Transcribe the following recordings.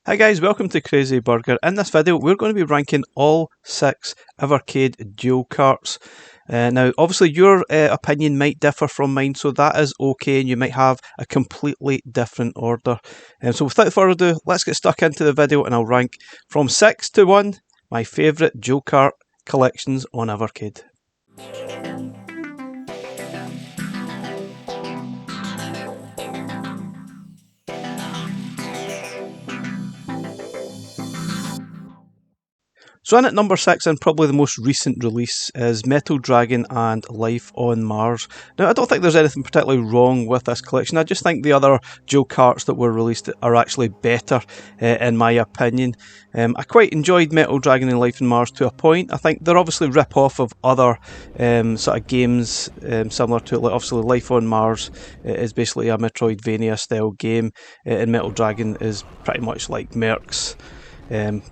Hi guys, welcome to Crazy Burger. In this video we're going to be ranking all 6 Evercade dual carts. Now obviously your opinion might differ from mine, so that is okay, and you might have a completely different order. So without further ado, let's get stuck into the video and I'll rank from 6 to 1 my favourite dual cart collections on Evercade. So in at number 6, and probably the most recent release, is Metal Dragon and Life on Mars. Now I don't think there's anything particularly wrong with this collection, I just think the other dual carts that were released are actually better in my opinion. I quite enjoyed Metal Dragon and Life on Mars to a point. I think they're obviously rip-off of other sort of games similar to it. Like obviously Life on Mars is basically a Metroidvania style game, and Metal Dragon is pretty much like Mercs.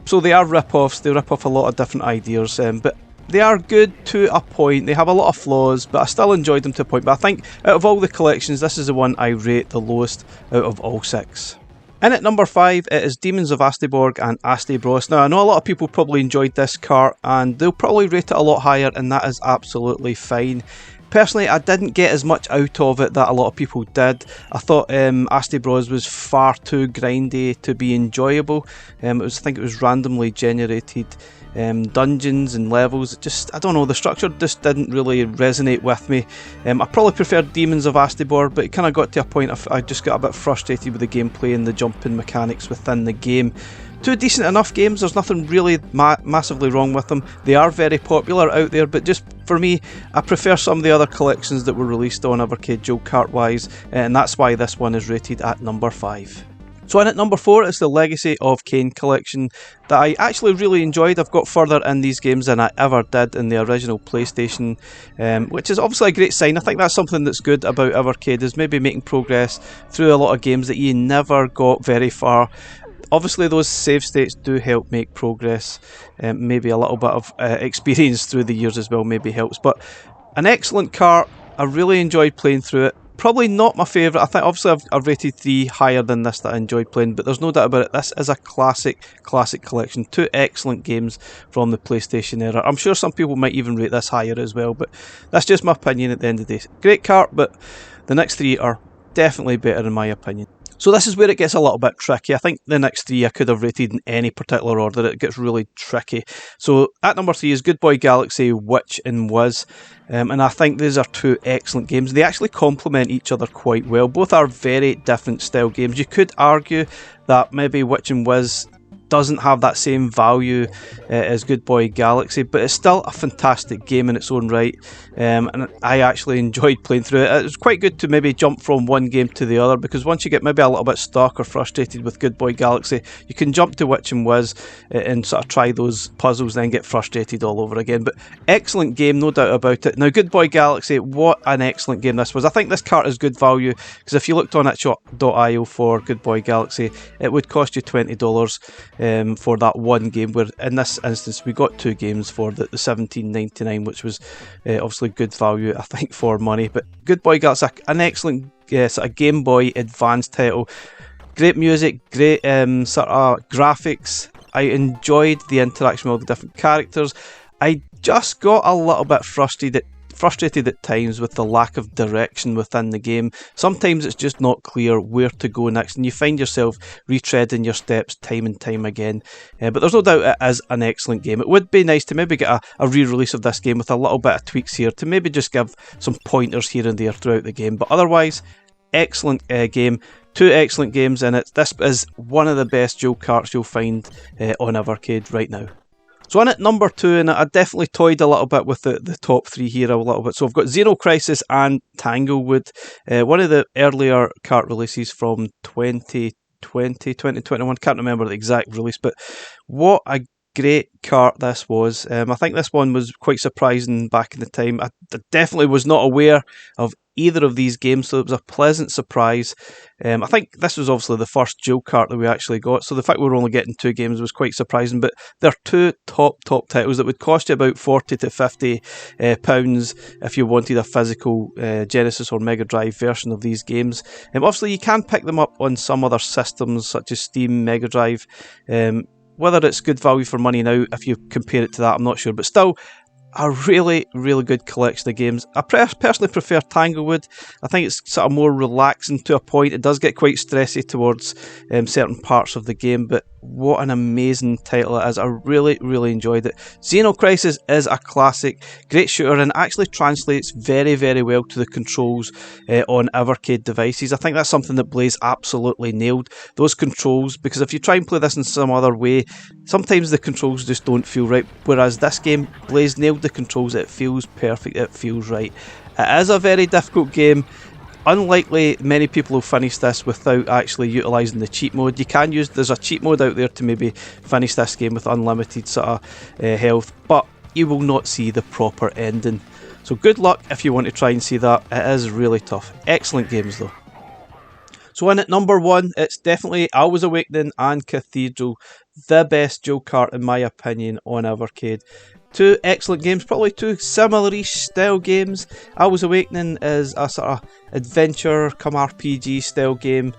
So they are rip-offs, they rip off a lot of different ideas, but they are good to a point. They have a lot of flaws, but I still enjoyed them to a point. But I think out of all the collections, this is the one I rate the lowest out of all 6. In at number 5, it is Demons of Asteborg and Astebros. Now I know a lot of people probably enjoyed this cart, and they'll probably rate it a lot higher, and that is absolutely fine. Personally, I didn't get as much out of it that a lot of people did. I thought Astebros was far too grindy to be enjoyable. I think it was randomly generated dungeons and levels. I don't know, the structure just didn't really resonate with me. I probably preferred Demons of Asteborg, but it kind of got to a point I just got a bit frustrated with the gameplay and the jumping mechanics within the game. Two decent enough games, there's nothing really massively wrong with them. They are very popular out there, but just for me, I prefer some of the other collections that were released on Evercade dual cart wise, and that's why this one is rated at number 5. So in at number 4 is the Legacy of Kain collection that I actually really enjoyed. I've got further in these games than I ever did in the original PlayStation, which is obviously a great sign. I think that's something that's good about Evercade, is maybe making progress through a lot of games that you never got very far. Obviously those save states do help make progress, maybe a little bit of experience through the years as well maybe helps, but an excellent cart. I really enjoyed playing through it. Probably not my favourite. I think obviously I've rated 3 higher than this that I enjoyed playing, but there's no doubt about it, this is a classic collection. 2 excellent games from the PlayStation era. I'm sure some people might even rate this higher as well, but that's just my opinion at the end of the day. Great cart, but the next 3 are definitely better in my opinion. So this is where it gets a little bit tricky. I think the next 3 I could have rated in any particular order. It gets really tricky. So at number 3 is Good Boy Galaxy, Witch and Wiz. And I think these are 2 excellent games. They actually complement each other quite well. Both are very different style games. You could argue that maybe Witch and Wiz doesn't have that same value as Good Boy Galaxy, but it's still a fantastic game in its own right, and I actually enjoyed playing through it. It was quite good to maybe jump from one game to the other, because once you get maybe a little bit stuck or frustrated with Good Boy Galaxy, you can jump to Witch and Wiz and sort of try those puzzles, then get frustrated all over again. But excellent game, no doubt about it. Now Good Boy Galaxy, what an excellent game this was. I think this cart is good value, because if you looked on itch.io for Good Boy Galaxy, it would cost you $20 for that one game, where in this instance we got 2 games for the $17.99, which was obviously good value I think for money. But Good Boy Galaxy, an excellent sort of Game Boy Advance title. Great music, great sort of graphics. I enjoyed the interaction with all the different characters. I just got a little bit frustrated at times with the lack of direction within the game. Sometimes it's just not clear where to go next, and you find yourself retreading your steps time and time again. But there's no doubt it is an excellent game. It would be nice to maybe get a re-release of this game with a little bit of tweaks here, to maybe just give some pointers here and there throughout the game. But otherwise, excellent game. 2 excellent games in it. This is one of the best dual carts you'll find on Evercade right now. So in at number 2, and I definitely toyed a little bit with the top 3 here a little bit. So I've got Xeno Crisis and Tanglewood, one of the earlier cart releases from 2021. Can't remember the exact release, but what a great cart this was. I think this one was quite surprising back in the time. I definitely was not aware of either of these games, so it was a pleasant surprise. I think this was obviously the first dual cart that we actually got, so the fact we were only getting 2 games was quite surprising, but they're 2 top titles that would cost you about £40 to £50 if you wanted a physical Genesis or Mega Drive version of these games. Obviously you can pick them up on some other systems such as Steam, Mega Drive. Whether it's good value for money now, if you compare it to that, I'm not sure, but still, a really good collection of games. I personally prefer Tanglewood. I think it's sort of more relaxing to a point. It does get quite stressy towards certain parts of the game, but what an amazing title it is. I really enjoyed it. Xeno Crisis is a classic, great shooter, and actually translates very well to the controls on Evercade devices. I think that's something that Blaze absolutely nailed, those controls, because if you try and play this in some other way, sometimes the controls just don't feel right, whereas this game, Blaze nailed the controls. It feels perfect, it feels right. It is a very difficult game. Unlikely many people will finish this without actually utilising the cheat mode. You can use, there's a cheat mode out there to maybe finish this game with unlimited sort of health, but you will not see the proper ending. So good luck if you want to try and see that. It is really tough. Excellent games though. So in at number 1, it's definitely I Was Awakening and Cathedral, the best dual cart in my opinion on Evercade. 2 excellent games, probably 2 similar-ish style games. I Was Awakening is a sort of adventure come RPG style game,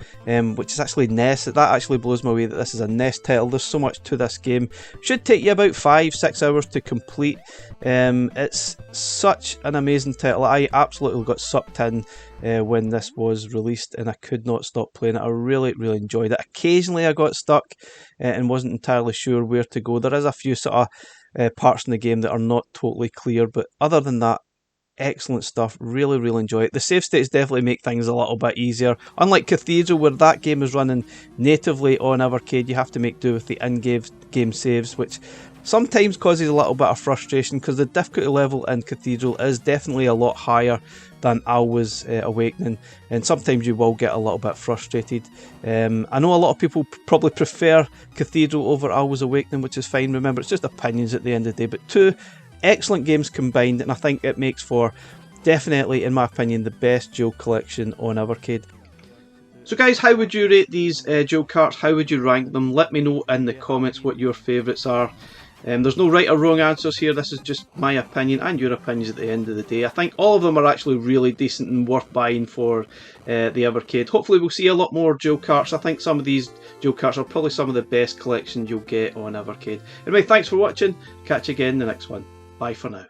which is actually NES. That actually blows my way that this is a NES title. There's so much to this game. Should take you about 5-6 hours to complete. It's such an amazing title. I absolutely got sucked in when this was released, and I could not stop playing it. I really enjoyed it. Occasionally I got stuck and wasn't entirely sure where to go. There is a few sort of parts in the game that are not totally clear, but other than that, excellent stuff. Really enjoy it. The save states definitely make things a little bit easier. Unlike Cathedral, where that game is running natively on Evercade, you have to make do with the in-game saves, which sometimes causes a little bit of frustration because the difficulty level in Cathedral is definitely a lot higher than I Was Awakening, and sometimes you will get a little bit frustrated. I know a lot of people probably prefer Cathedral over I Was Awakening, which is fine. Remember, it's just opinions at the end of the day, but 2 excellent games combined, and I think it makes for definitely, in my opinion, the best dual collection on Evercade. So guys, how would you rate these dual carts? How would you rank them? Let me know in the comments what your favourites are. There's no right or wrong answers here. This is just my opinion and your opinions at the end of the day. I think all of them are actually really decent and worth buying for the Evercade. Hopefully we'll see a lot more dual carts. I think some of these dual carts are probably some of the best collections you'll get on Evercade. Anyway, thanks for watching. Catch you again in the next one. Bye for now.